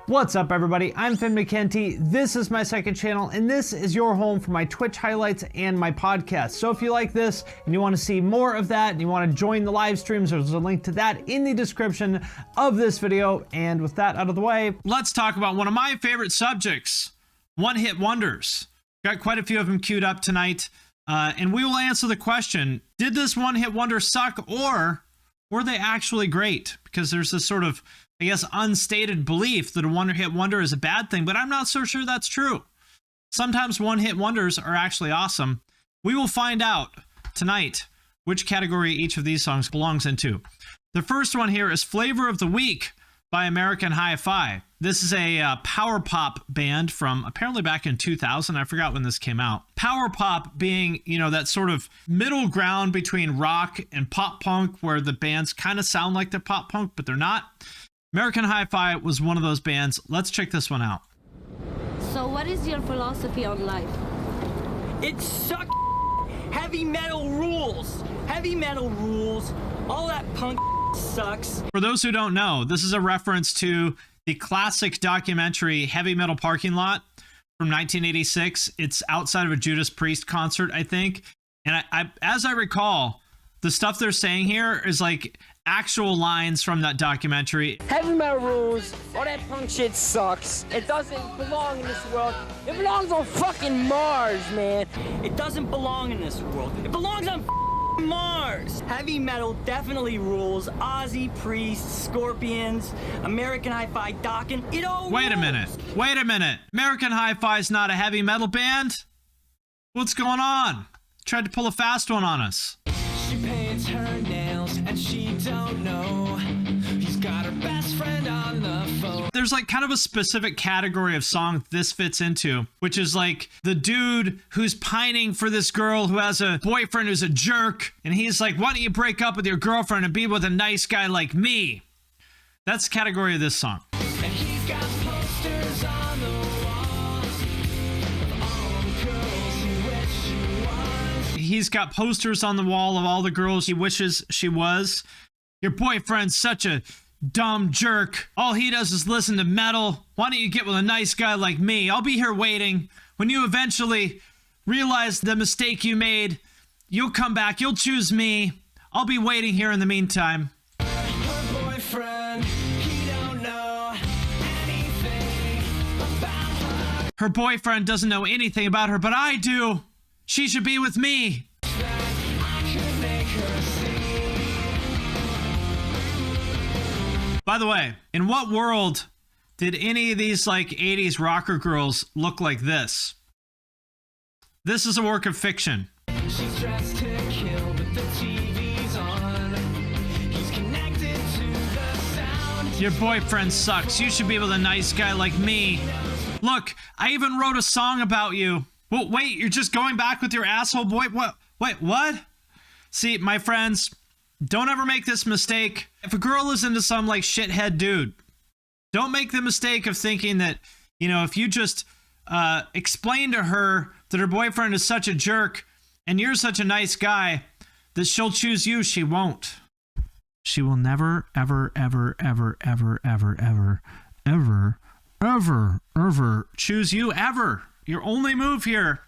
What's up, everybody? I'm Mckenty. This is my second channel, and this is your home for my Twitch highlights and my podcast. So if you like this and you want to see more of that and you want to join the live streams, there's a link to that in the description of this video. And with that out of the way, let's talk about one of my favorite subjects, one-hit wonders. Got quite a few of them queued up tonight, and we will answer the question, did this one-hit wonder suck, or were they actually great? Because there's this sort of, I guess, unstated belief that a one-hit wonder is a bad thing, but I'm not so sure that's true. Sometimes one-hit wonders are actually awesome. We will find out tonight which category each of these songs belongs into. The first one here is Flavor of the Week by American Hi-Fi. This is a power pop band from apparently back in 2000. I forgot when this came out. Power pop being, you know, that sort of middle ground between rock and pop punk where the bands kind of sound like they're pop punk, but they're not. American Hi-Fi was one of those bands. Let's check this one out. So what is your philosophy on life? It sucks. Heavy metal rules. Heavy metal rules. All that punk sucks. For those who don't know, this is a reference to the classic documentary Heavy Metal Parking Lot from 1986. It's outside of a Judas Priest concert, I think. And I as I recall, the stuff they're saying here is like actual lines from that documentary. Heavy metal rules. All that punk shit sucks. It doesn't belong in this world. It belongs on fucking Mars, man. It doesn't belong in this world. It belongs on Mars. Heavy metal definitely rules. Ozzy, Priest, Scorpions, American Hi-Fi, Dokken. It all Wait a minute. Wait a minute. American Hi-Fi is not a heavy metal band? What's going on? Tried to pull a fast one on us. She paints her nails and she don't know he's got her best friend on the phone. There's like kind of a specific category of song this fits into, which is like the dude who's pining for this girl who has a boyfriend who's a jerk, and he's like, why don't you break up with your girlfriend and be with a nice guy like me? That's the category of this song. And he's got posters on the walls of all the girls he wished she was. He's got posters on the wall of all the girls he wishes she was. Your boyfriend's such a dumb jerk. All he does is listen to metal. Why don't you get with a nice guy like me? I'll be here waiting. When you eventually realize the mistake you made, you'll come back. You'll choose me. I'll be waiting here in the meantime. Her boyfriend, he don't know anything about her. Her boyfriend doesn't know anything about her, but I do. She should be with me. I could make her see. By the way, in what world did any of these like 80s rocker girls look like this? This is a work of fiction. She's dressed to kill, but the TV's on. He's connected to the sound. Your boyfriend sucks. You should be with a nice guy like me. Look, I even wrote a song about you. Well, wait, you're just going back with your asshole boy? What? Wait, what? See, my friends, don't ever make this mistake. If a girl is into some like shithead dude, don't make the mistake of thinking that, you know, if you just explain to her that her boyfriend is such a jerk and you're such a nice guy, that she'll choose you. She won't. She will never, ever, ever, ever, ever, ever, ever, ever, ever, ever choose you, ever. Your only move here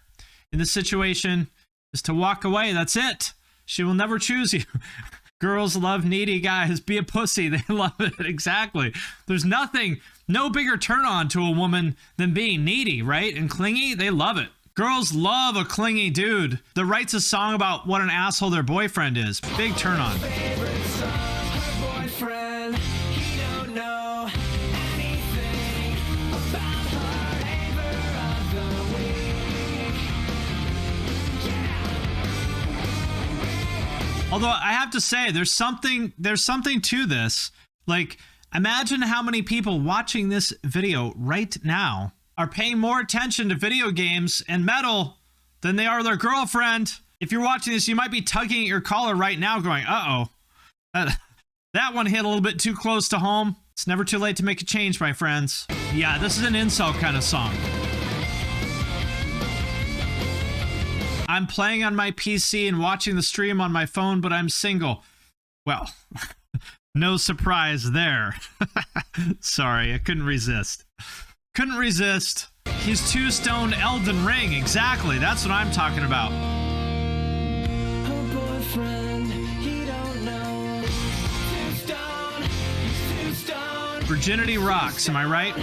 in this situation is to walk away. That's it. She will never choose you. Girls love needy guys. Be a pussy. They love it. Exactly. There's nothing, no bigger turn on to a woman than being needy, right? And clingy. They love it. Girls love a clingy dude that writes a song about what an asshole their boyfriend is. Big turn on. Favorite song, her boyfriend, he don't know anything about her. Flavor of the week. Yeah. Although I have to say, there's something to this. Like, imagine how many people watching this video right now are paying more attention to video games and metal than they are their girlfriend. If you're watching this, you might be tugging at your collar right now going, uh-oh, that one hit a little bit too close to home. It's never too late to make a change, my friends. Yeah, this is an insult kind of song. I'm playing on my PC and watching the stream on my phone, but I'm single. Well, No surprise there. Sorry, I couldn't resist. Couldn't resist. He's too stoned Elden Ring. Exactly. That's what I'm talking about. Her boyfriend, he don't know. Too stoned, he's too stoned. Virginity rocks. Am I right?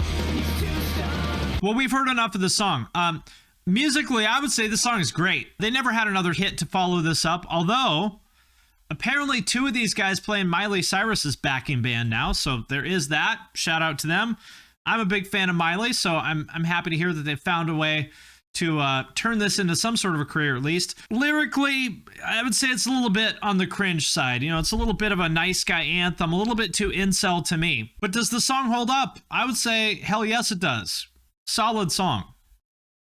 Well, we've heard enough of the song. Musically, I would say the song is great. They never had another hit to follow this up, although apparently two of these guys play in Miley Cyrus's backing band now, so there is that. Shout out to them. I'm a big fan of Miley, so I'm happy to hear that they found a way to turn this into some sort of a career, at least. Lyrically, I would say it's a little bit on the cringe side. You know, it's a little bit of a nice guy anthem, a little bit too incel to me. But does the song hold up? I would say, hell yes, it does. Solid song.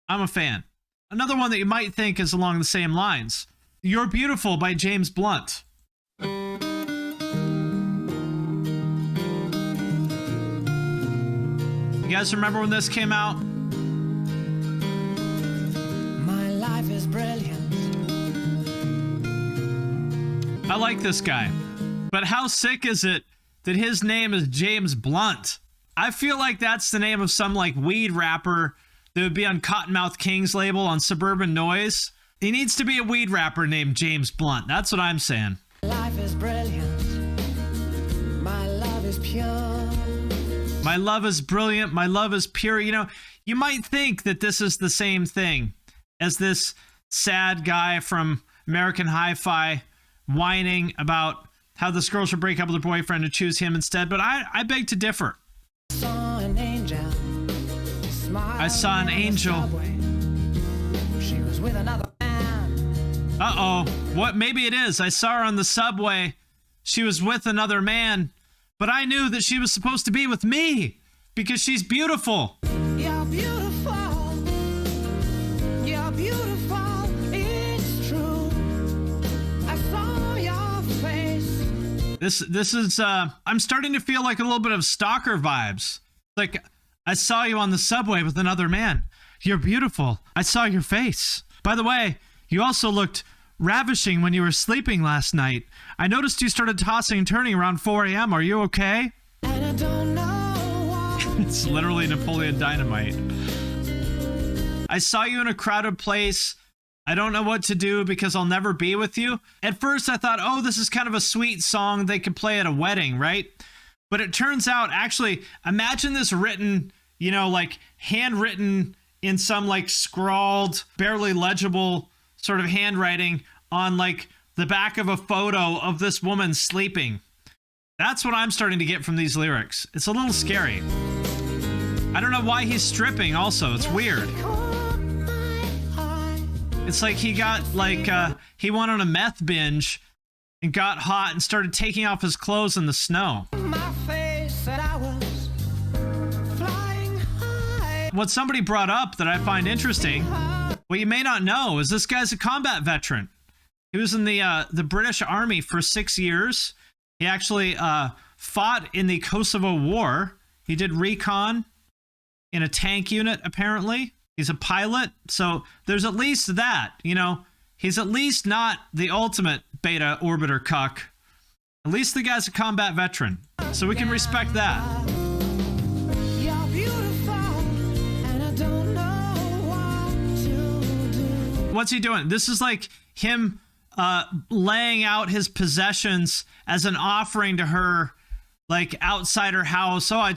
I'm a fan. Another one that you might think is along the same lines. Youre Beautiful by James Blunt. You guys remember when this came out? My life is brilliant. I like this guy. But how sick is it that his name is James Blunt? I feel like that's the name of some like weed rapper that would be on Cottonmouth King's label on Suburban Noise. He needs to be a weed rapper named James Blunt. That's what I'm saying. Life is brilliant. My love is pure. My love is brilliant. My love is pure. You know, you might think that this is the same thing as this sad guy from American Hi-Fi whining about how this girl should break up with her boyfriend and choose him instead. But I beg to differ. Saw an angel. I saw an angel. She was with another man. Uh-oh. What? Maybe it is. I saw her on the subway. She was with another man. But I knew that she was supposed to be with me because she's beautiful. You're beautiful. You're beautiful. It's true. I saw your face. This is I'm starting to feel like a little bit of stalker vibes. Like, I saw you on the subway with another man. You're beautiful. I saw your face. By the way, you also looked ravishing when you were sleeping last night. I noticed you started tossing and turning around 4 a.m. Are you okay? And I don't know what It's literally Napoleon Dynamite. I saw you in a crowded place. I don't know what to do because I'll never be with you. At first I thought, oh, this is kind of a sweet song they could play at a wedding, right? But it turns out, actually, imagine this written, you know, like handwritten in some like scrawled, barely legible sort of handwriting on like the back of a photo of this woman sleeping. That's what I'm starting to get from these lyrics. It's a little scary. I don't know why he's stripping also. It's weird. caught my eye. It's like he got like, he went on a meth binge and got hot and started taking off his clothes in the snow. My face said I was flying high. What somebody brought up that I find interesting, what you may not know, is this guy's a combat veteran. He was in the British Army for 6 years. He actually fought in the Kosovo War. He did recon in a tank unit, apparently. He's a pilot, so there's at least that, you know. He's at least not the ultimate beta orbiter cuck. At least the guy's a combat veteran, so we can respect that. You're beautiful, and I don't know what to do. What's he doing? This is like him laying out his possessions as an offering to her, like outside her house. Oh,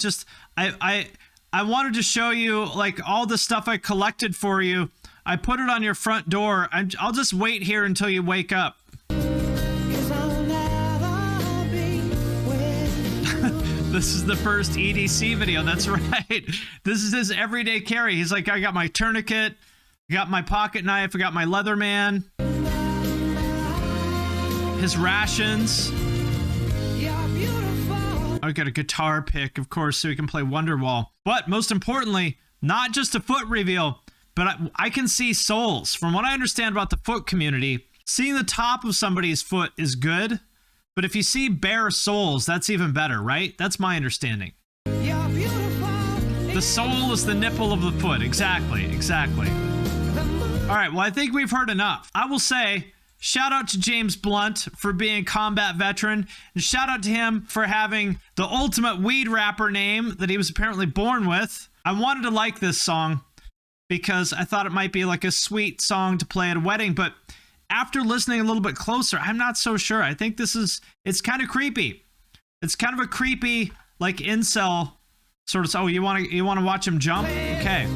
I wanted to show you like all the stuff I collected for you. I put it on your front door. I'll just wait here until you wake up. 'Cause I'll never be with This is the first EDC video. That's right. This is his everyday carry. He's like, I got my tourniquet, I got my pocket knife, I got my Leatherman, his rations. You're beautiful. I got a guitar pick, of course, so he can play Wonderwall. But most importantly, not just a foot reveal, but I can see soles. From what I understand about the foot community, seeing the top of somebody's foot is good, but if you see bare soles, that's even better, right? That's my understanding. You're beautiful. The sole is the nipple of the foot. Exactly, exactly. All right, well, I think we've heard enough. I will say Shout out to James Blunt for being a combat veteran. And shout out to him for having the ultimate weed rapper name that he was apparently born with. I wanted to like this song because I thought it might be like a sweet song to play at a wedding. But after listening a little bit closer, I'm not so sure. I think it's kind of creepy. It's kind of a creepy, like incel sort of. Oh, you want to watch him jump? Okay.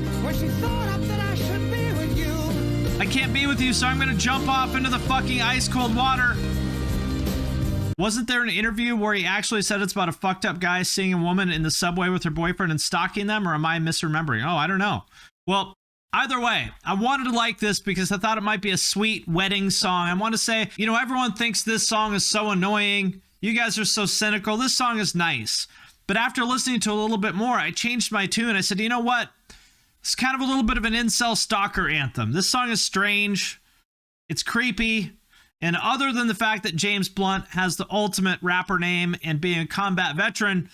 I can't be with you, so I'm going to jump off into the fucking ice cold water. Wasn't there an interview where he actually said it's about a fucked up guy seeing a woman in the subway with her boyfriend and stalking them, or am I misremembering? Oh, I don't know. Well, either way, I wanted to like this because I thought it might be a sweet wedding song. I want to say, you know, everyone thinks this song is so annoying. You guys are so cynical. This song is nice. But after listening to a little bit more, I changed my tune. I said, you know what? It's kind of a little bit of an incel stalker anthem. This song is strange. It's creepy. And other than the fact that James Blunt has the ultimate rapper name and being a combat veteran,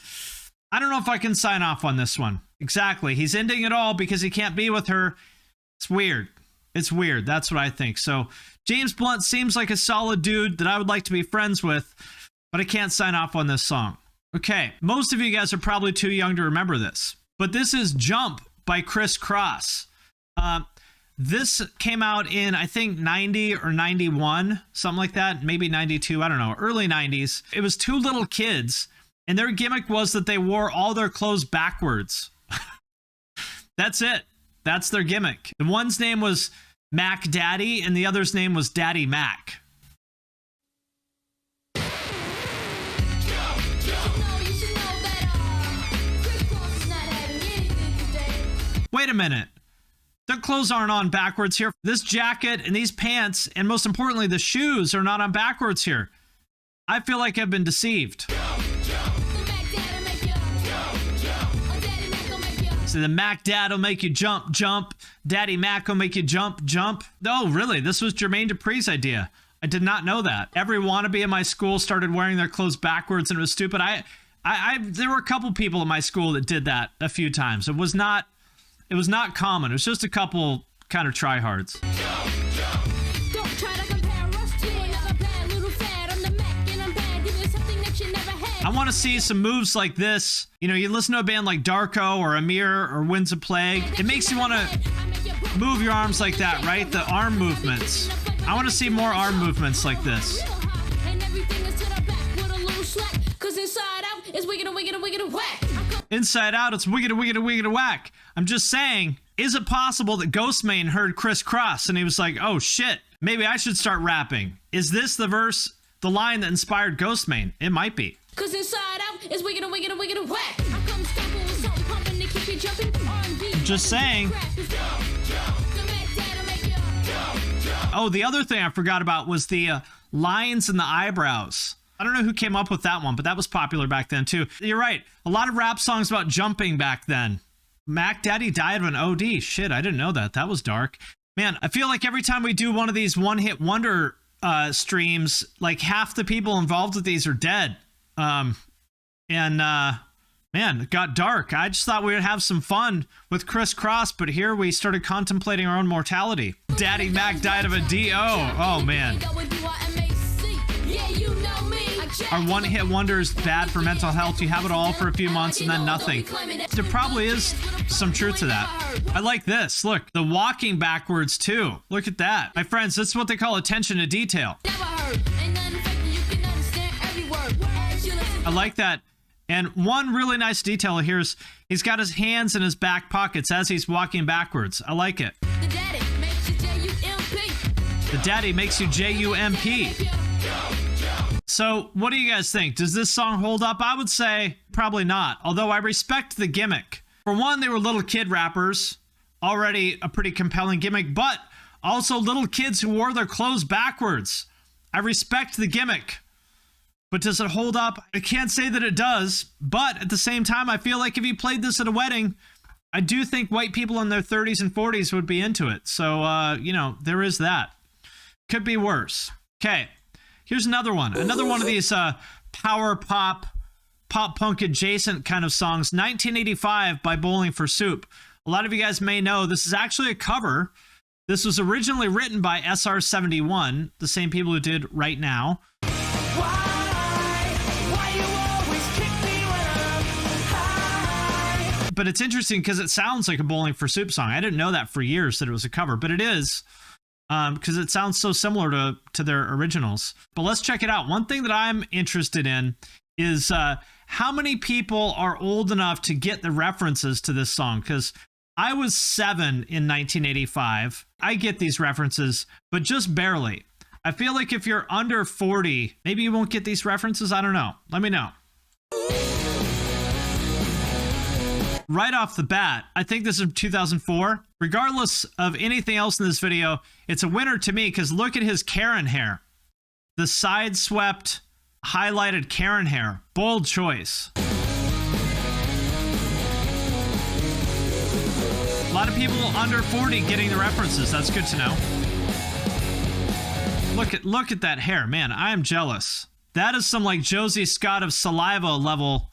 I don't know if I can sign off on this one. Exactly. He's ending it all because he can't be with her. It's weird. It's weird. That's what I think. So James Blunt seems like a solid dude that I would like to be friends with, but I can't sign off on this song. Okay. Most of you guys are probably too young to remember this, but this is Jump by Kriss Kross. This came out in, I think, 90 or 91, something like that. Maybe 92, I don't know, early 90s. It was two little kids, and their gimmick was that they wore all their clothes backwards. That's it. That's their gimmick. The one's name was Mac Daddy, and the other's name was Daddy Mac. Wait a minute. Their clothes aren't on backwards here. This jacket and these pants, and most importantly, the shoes are not on backwards here. I feel like I've been deceived. So the Mac Dad will make you jump, jump. Daddy Mac will make you jump, jump. No, really, this was Jermaine Dupri's idea. I did not know that. Every wannabe in my school started wearing their clothes backwards, and it was stupid. There were a couple people in my school that did that a few times. It was not common. It was just a couple kind of tryhards. I want to see some moves like this. You know, you listen to a band like Darko or Amir or Winds of Plague. It makes you want to move your arms like that, right? The arm movements. I want to see more arm movements like this. Inside out, it's wiggity, wiggity, wiggity, whack. I'm just saying, is it possible that Ghostman heard Kriss Kross and he was like, oh shit, maybe I should start rapping? Is this the line that inspired Ghostman? It might be. Cause inside out, it's wiggity, wiggity, wiggity, whack. I'm just saying. Oh, the other thing I forgot about was the lines in the eyebrows. I don't know who came up with that one, but that was popular back then too. You're right. A lot of rap songs about jumping back then. Mac Daddy died of an OD. Shit, I didn't know that. That was dark. Man, I feel like every time we do one of these one-hit wonder streams, like half the people involved with these are dead. Man, it got dark. I just thought we would have some fun with Kriss Kross, but here we started contemplating our own mortality. Daddy Mac died of a DO. Oh, man. Our one-hit wonder is bad for mental health. You have it all for a few months and then nothing. There probably is some truth to that. I like this. Look, the walking backwards too. Look at that. My friends, this is what they call attention to detail. I like that. And one really nice detail here is he's got his hands in his back pockets as he's walking backwards. I like it. The daddy makes you J-U-M-P. So what do you guys think? Does this song hold up? I would say probably not, although I respect the gimmick. For one, they were little kid rappers, already a pretty compelling gimmick, but also little kids who wore their clothes backwards. I respect the gimmick, but does it hold up? I can't say that it does, but at the same time, I feel like if you played this at a wedding, I do think white people in their 30s and 40s would be into it. So, you know, there is that. Could be worse. Okay. Here's another one. Another one of these power pop punk adjacent kind of songs. 1985 by Bowling for Soup. A lot of you guys may know this is actually a cover This was originally written by SR71, the same people who did Right Now. Why you always kick me when I'm high? But it's interesting because it sounds like a Bowling for Soup song. I didn't know that for years that it was a cover, but it is, because it sounds so similar to their originals. But let's check it out. One thing that I'm interested in is how many people are old enough to get the references to this song, because I was 7 in 1985. I get these references, but just barely. I feel like if you're under 40, maybe you won't get these references. I don't know. Let me know. Right off the bat, I think this is 2004. Regardless of anything else in this video, it's a winner to me because look at his Karen hair. The side-swept, highlighted Karen hair. Bold choice. A lot of people under 40 getting the references. That's good to know. Look at that hair. Man, I am jealous. That is some like Josie Scott of Saliva level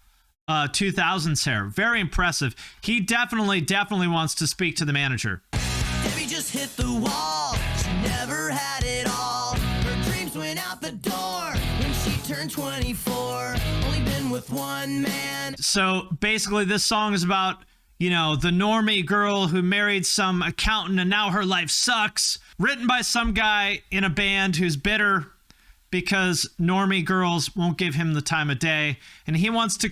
2000s hair. Very impressive. He definitely wants to speak to the manager. Debbie just hit the wall. She never had it all. Her dreams went out the door when she turned 24. Only been with one man. So basically this song is about, you know, the normie girl who married some accountant and now her life sucks. Written by some guy in a band who's bitter because normie girls won't give him the time of day, and he wants to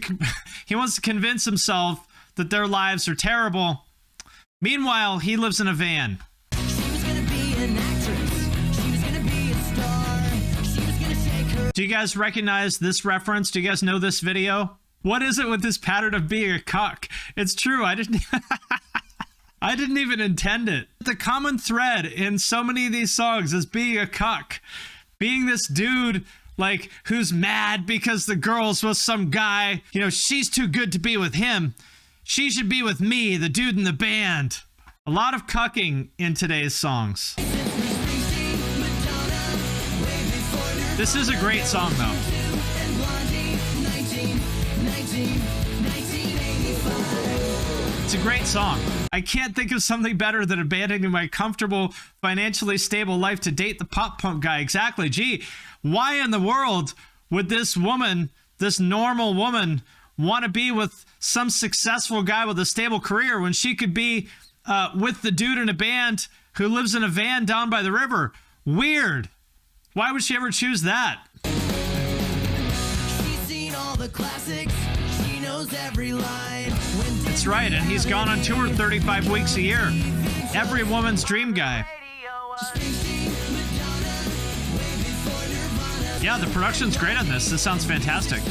convince himself that their lives are terrible. Meanwhile, he lives in a van. She was gonna be an actress. She was gonna be a star. She was gonna shake her. Do you guys recognize this reference? Do you guys know this video? What is it with this pattern of being a cuck? It's true. I didn't even intend it. The common thread in so many of these songs is being a cuck. Being this dude, like, who's mad because the girl's with some guy. You know, she's too good to be with him. She should be with me, the dude in the band. A lot of cucking in today's songs. This is a great song, though. It's a great song. I can't think of something better than abandoning my comfortable, financially stable life to date the pop punk guy. Exactly. Gee, why in the world would this woman, this normal woman, want to be with some successful guy with a stable career when she could be with the dude in a band who lives in a van down by the river? Weird. Why would she ever choose that? She's seen all the classics. She knows every line. That's right, and he's gone on tour 35 weeks a year. Every woman's dream guy. Yeah, the production's great on this. This sounds fantastic.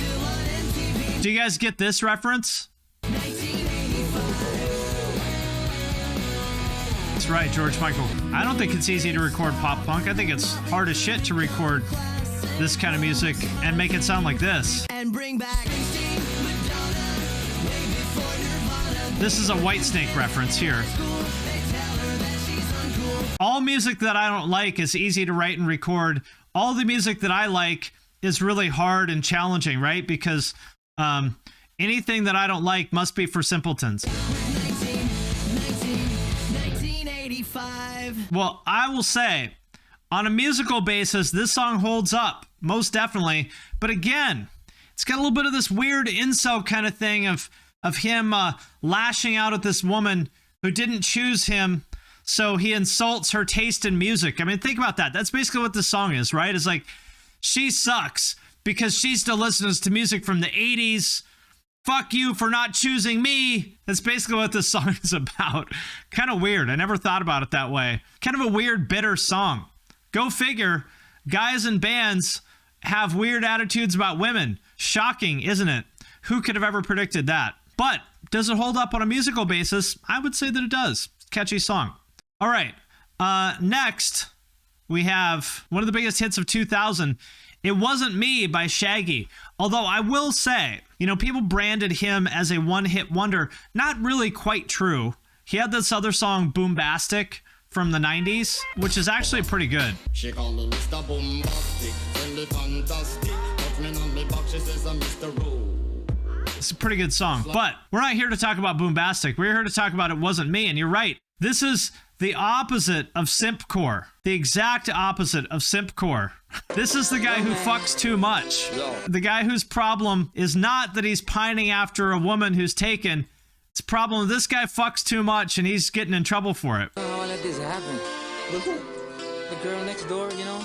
Do you guys get this reference? That's right, George Michael. I don't think it's easy to record pop punk. I think it's hard as shit to record this kind of music and make it sound like this. And bring back This is a Whitesnake reference here. All music that I don't like is easy to write and record. All the music that I like is really hard and challenging, right? Because anything that I don't like must be for simpletons. 1985. Well, I will say, on a musical basis, this song holds up, most definitely. But again, it's got a little bit of this weird incel kind of thing of him lashing out at this woman who didn't choose him, so he insults her taste in music. I mean, think about that. That's basically what this song is, right? It's like, she sucks because she still listens to music from the 80s. Fuck you for not choosing me. That's basically what this song is about. Kind of weird. I never thought about it that way. Kind of a weird, bitter song. Go figure. Guys in bands have weird attitudes about women. Shocking, isn't it? Who could have ever predicted that? But does it hold up on a musical basis? I would say that it does. Catchy song. All right. Next, we have one of the biggest hits of 2000. It Wasn't Me by Shaggy. Although I will say, you know, people branded him as a one-hit wonder. Not really quite true. He had this other song, Boombastic, from the 90s, which is actually pretty good. She call me Mr. Bombastic, really fantastic. Touch me on me back, she says I'm Mr. Rowe. It's a pretty good song, but we're not here to talk about Boombastic. We're here to talk about It Wasn't Me, and you're right. This is the opposite of simpcore. The exact opposite of simpcore. This is the guy who fucks too much. The guy whose problem is not that he's pining after a woman who's taken. It's a problem this guy fucks too much and he's getting in trouble for it. Oh, let this happen. The girl next door, you know?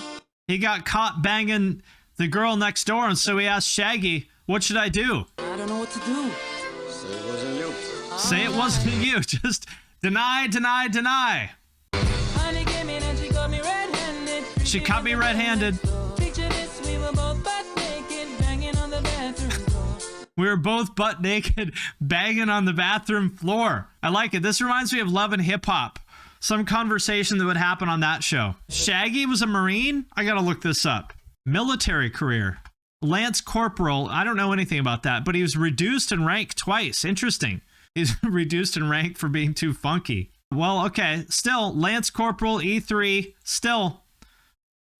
He got caught banging the girl next door, and so he asked Shaggy, what should I do? I don't know what to do. Say it wasn't you. Say it wasn't you. Just deny, deny, deny. Honey came in and she got me red-handed. She caught me red-handed. Picture this, we were both butt naked, banging on the bathroom floor. We were both butt naked, banging on the bathroom floor. I like it. This reminds me of Love and Hip Hop. Some conversation that would happen on that show. Shaggy was a Marine? I gotta look this up. Military career. Lance Corporal. I don't know anything about that, but he was reduced in rank twice. Interesting. He's reduced in rank for being too funky. Well, okay. Still, Lance Corporal, E3. Still,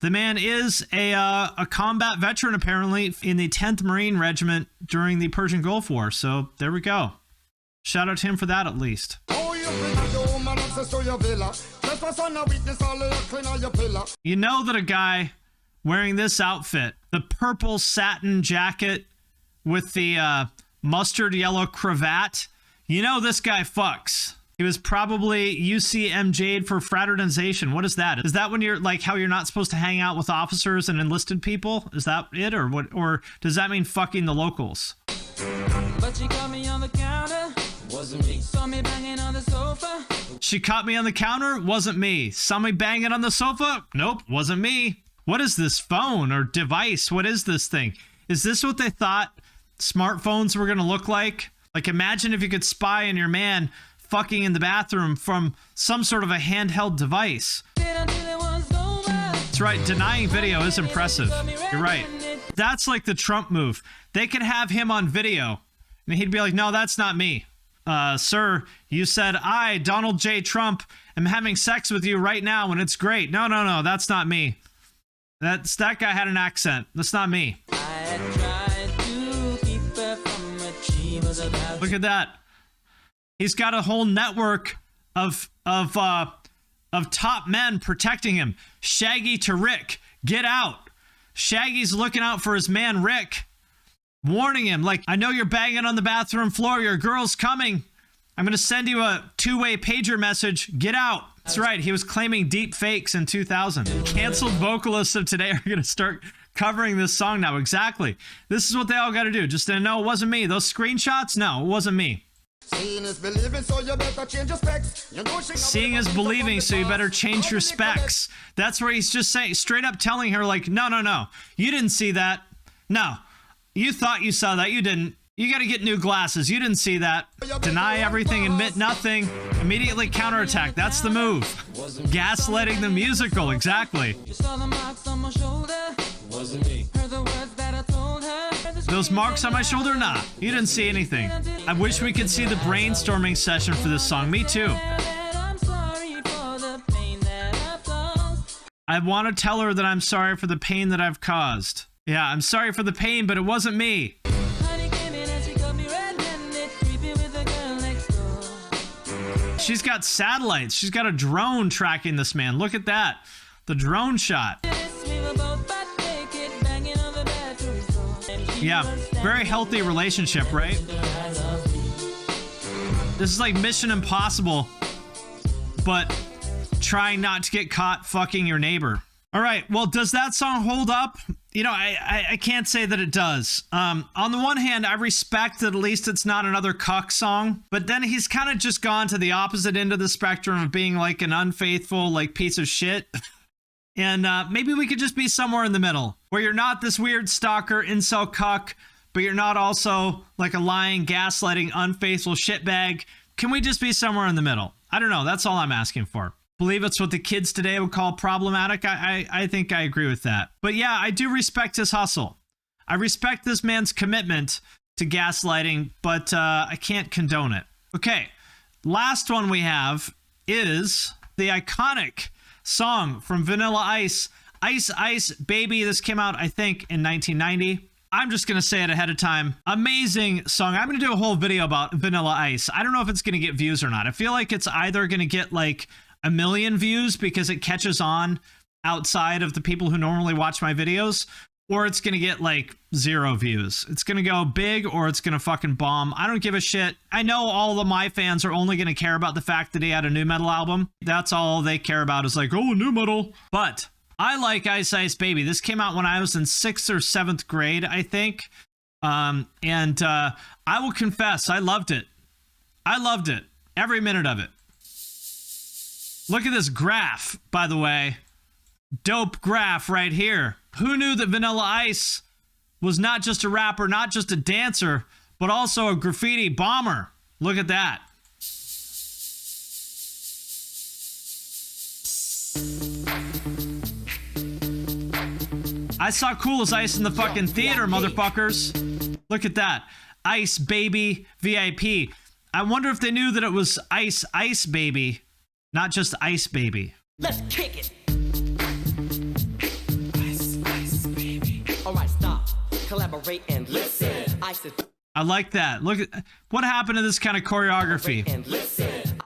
the man is a combat veteran, apparently, in the 10th Marine Regiment during the Persian Gulf War. So there we go. Shout out to him for that, at least. You know that a guy wearing this outfit, the purple satin jacket with the mustard yellow cravat, you know this guy fucks. He was probably UCMJ'd for fraternization. What is that? Is that when you're like how you're not supposed to hang out with officers and enlisted people? Is that it, or what? Or does that mean fucking the locals? But she caught me on the counter. Wasn't me. Saw me banging on the sofa. She caught me on the counter. Wasn't me. Saw me banging on the sofa. Nope, wasn't me. What is this phone or device? What is this thing? Is this what they thought smartphones were going to look like? Like, imagine if you could spy on your man fucking in the bathroom from some sort of a handheld device. That's right, denying video is impressive. You're right. That's like the Trump move. They can have him on video, and he'd be like, no, that's not me. Sir, you said, I, Donald J. Trump, am having sex with you right now, and it's great. No, that's not me. That guy had an accent. That's not me. Look at that. He's got a whole network of top men protecting him. Shaggy to Rick, get out. Shaggy's looking out for his man Rick, warning him, like, I know you're banging on the bathroom floor. Your girl's coming. I'm going to send you a two-way pager message. Get out. That's right. He was claiming deep fakes in 2000. Canceled vocalists of today are going to start covering this song now. Exactly. This is what they all got to do. Just no, it wasn't me. Those screenshots? No, it wasn't me. Seeing is believing, so you better change your specs. Seeing is believing, so you better change your specs. That's where he's just saying, straight up telling her, like, no. You didn't see that. No. You thought you saw that. You didn't. You got to get new glasses. You didn't see that. Deny everything, admit nothing, immediately counterattack. That's the move. Gaslighting the musical, exactly. Those marks on my shoulder? Nah, you didn't see anything. I wish we could see the brainstorming session for this song. Me too. I want to tell her that I'm sorry for the pain that I've caused. Yeah, I'm sorry for the pain, but it wasn't me. She's got satellites. She's got a drone tracking this man. Look at that. The drone shot. Yeah, very healthy relationship, right? This is like Mission Impossible, but trying not to get caught fucking your neighbor. All right, well, does that song hold up? You know, I can't say that it does. On the one hand, I respect that at least it's not another cuck song, but then he's kind of just gone to the opposite end of the spectrum of being like an unfaithful, like, piece of shit. And maybe we could just be somewhere in the middle, where you're not this weird stalker, incel cuck, but you're not also like a lying, gaslighting, unfaithful shitbag. Can we just be somewhere in the middle? I don't know. That's all I'm asking for. Believe it's what the kids today would call problematic. I think I agree with that. But yeah, I do respect his hustle. I respect this man's commitment to gaslighting, but I can't condone it. Okay, last one we have is the iconic song from Vanilla Ice, Ice Ice Baby. This came out, I think, in 1990. I'm just going to say it ahead of time. Amazing song. I'm going to do a whole video about Vanilla Ice. I don't know if it's going to get views or not. I feel like it's either going to get like 1 million views because it catches on outside of the people who normally watch my videos, or it's going to get like 0 views. It's going to go big or it's going to fucking bomb. I don't give a shit. I know all of my fans are only going to care about the fact that he had a new metal album. That's all they care about is like, oh, new metal. But I like Ice Ice Baby. This came out when I was in 6th or 7th grade, I think. I will confess, I loved it. I loved it. Every minute of it. Look at this graph, by the way. Dope graph right here. Who knew that Vanilla Ice was not just a rapper, not just a dancer, but also a graffiti bomber? Look at that. I saw Cool as Ice in the fucking theater, motherfuckers. Look at that. Ice Baby VIP. I wonder if they knew that it was Ice Ice Baby, not just Ice Baby. Let's kick it. Ice, ice, baby. All right, stop. Collaborate and listen. Ice is... I like that. Look at what happened to this kind of choreography. And listen.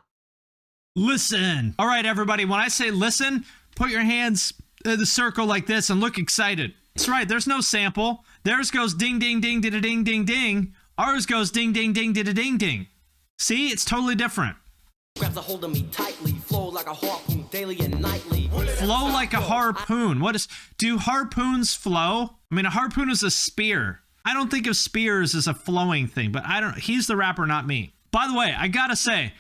Listen. All right, everybody. When I say listen, put your hands in the circle like this and look excited. That's right. There's no sample. Theirs goes ding, ding, ding, ding, ding, ding, ding. Ours goes ding, ding, ding, ding, ding, ding. See, it's totally different. Grabs a hold of me tightly, flow like a harpoon daily and nightly. Flow like a harpoon. Do harpoons flow? I mean, a harpoon is a spear. I don't think of spears as a flowing thing, but he's the rapper, not me. By the way, I gotta say,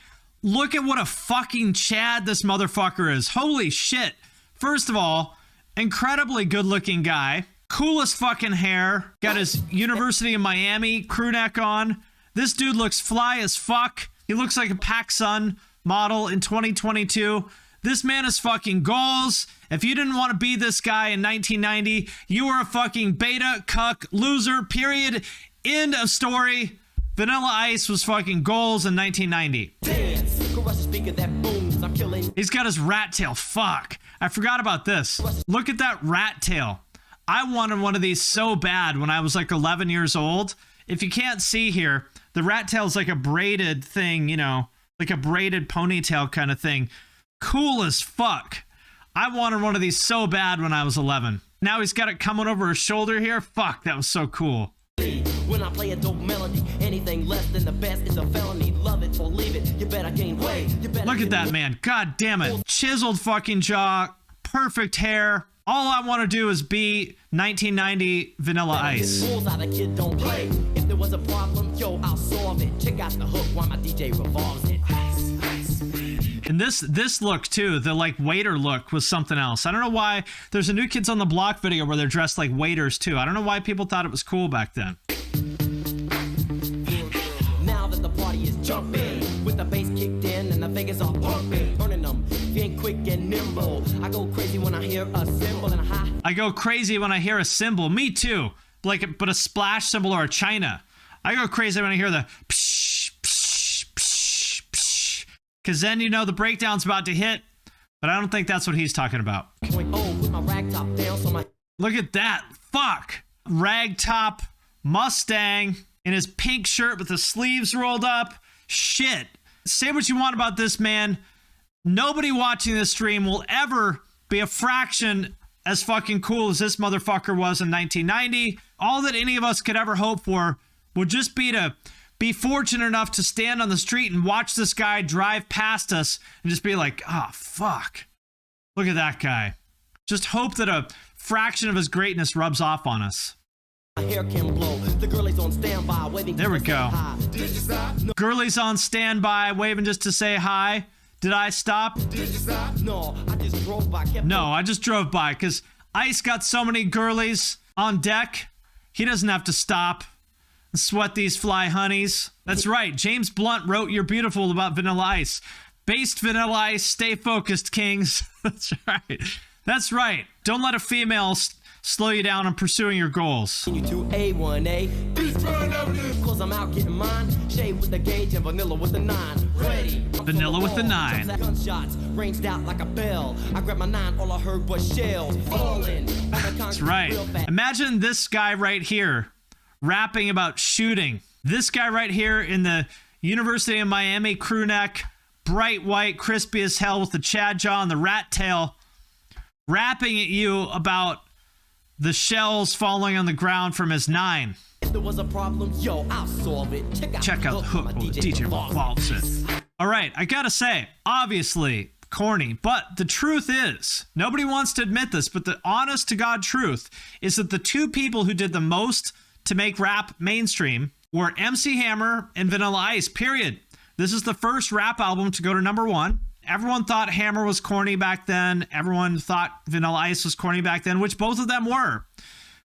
look at what a fucking Chad this motherfucker is. Holy shit. First of all, incredibly good looking guy. Coolest fucking hair. Got his University of Miami crew neck on. This dude looks fly as fuck. He looks like a PacSun model in 2022. This man is fucking goals. If you didn't want to be this guy in 1990, you were a fucking beta cuck loser, period. End of story. Vanilla Ice was fucking goals in 1990. He's got his rat tail. Fuck. I forgot about this. Look at that rat tail. I wanted one of these so bad when I was like 11 years old. If you can't see here, the rat tail is like a braided thing, you know, like a braided ponytail kind of thing. Cool as fuck. I wanted one of these so bad when I was 11. Now he's got it coming over his shoulder here. Fuck, that was so cool. When I play a dope melody, anything less than the best is a felony. Love it or leave it. You better gain weight. Look at that, man. God damn it. Chiseled fucking jaw, perfect hair. All I want to do is be 1990 Vanilla Ice. If there was a problem, yo, I'll solve it. Check out the hook while my DJ revolves it. And this look too, the like waiter look was something else. I don't know why. There's a New Kids on the Block video where they're dressed like waiters too. I don't know why people thought it was cool back then. Now that the party is jumping, with the bass kicked in and the Vegas are pumping, turning them, being quick and nimble. I go crazy when I hear a cymbal and a hi. I go crazy when I hear a cymbal. Me too. But a splash cymbal or a china. I go crazy when I hear the psh, psh, psh, psh. Cause then you know the breakdown's about to hit. But I don't think that's what he's talking about. Look at that. Fuck. Ragtop Mustang in his pink shirt with the sleeves rolled up. Shit. Say what you want about this man. Nobody watching this stream will ever be a fraction as fucking cool as this motherfucker was in 1990. All that any of us could ever hope for would just be to be fortunate enough to stand on the street and watch this guy drive past us and just be like, oh, fuck. Look at that guy. Just hope that a fraction of his greatness rubs off on us. My hair can blow. The girlie's on standby, waving. There we go. Girlie's on standby, waving just to say hi. Did I stop? No, I just drove by. No, I just drove by because Ice got so many girlies on deck. He doesn't have to stop and sweat these fly honeys. That's right. James Blunt wrote Youre Beautiful about Vanilla Ice. Based Vanilla Ice, stay focused, kings. That's right. That's right. Don't let a female slow you down on pursuing your goals. You to A1A. Cause I'm out getting mine. Shade with the gauge and vanilla with the 9. Ready. Vanilla with the 9. Gunshots ranged out like a bell. I grabbed my 9, all I heard was shells falling. That's right. Imagine this guy right here rapping about shooting. This guy right here in the University of Miami crew neck, bright white, crispy as hell with the Chad jaw and the rat tail, rapping at you about the shells falling on the ground from his 9. If there was a problem, yo, I'll solve it. Check out the hook while the DJ revolves it. All right, I gotta say, obviously corny, but the truth is, nobody wants to admit this, but the honest to God truth is that the two people who did the most to make rap mainstream were MC Hammer and Vanilla Ice, period. This is the first rap album to go to #1. Everyone thought Hammer was corny back then. Everyone thought Vanilla Ice was corny back then, which both of them were.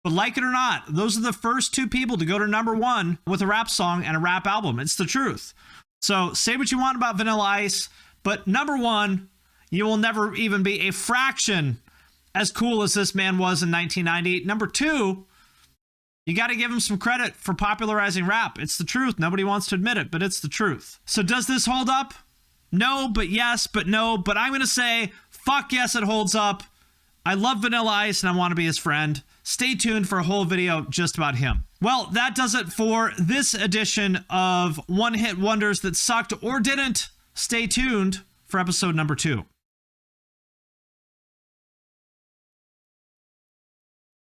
But like it or not, those are the first two people to go to #1 with a rap song and a rap album. It's the truth. So say what you want about Vanilla Ice, but #1, you will never even be a fraction as cool as this man was in 1990. #2, you got to give him some credit for popularizing rap. It's the truth. Nobody wants to admit it, but it's the truth. So does this hold up? No, but yes, but no. But I'm going to say, fuck yes, it holds up. I love Vanilla Ice and I want to be his friend. Stay tuned for a whole video just about him. Well, that does it for this edition of One Hit Wonders that sucked or didn't. Stay tuned for episode #2.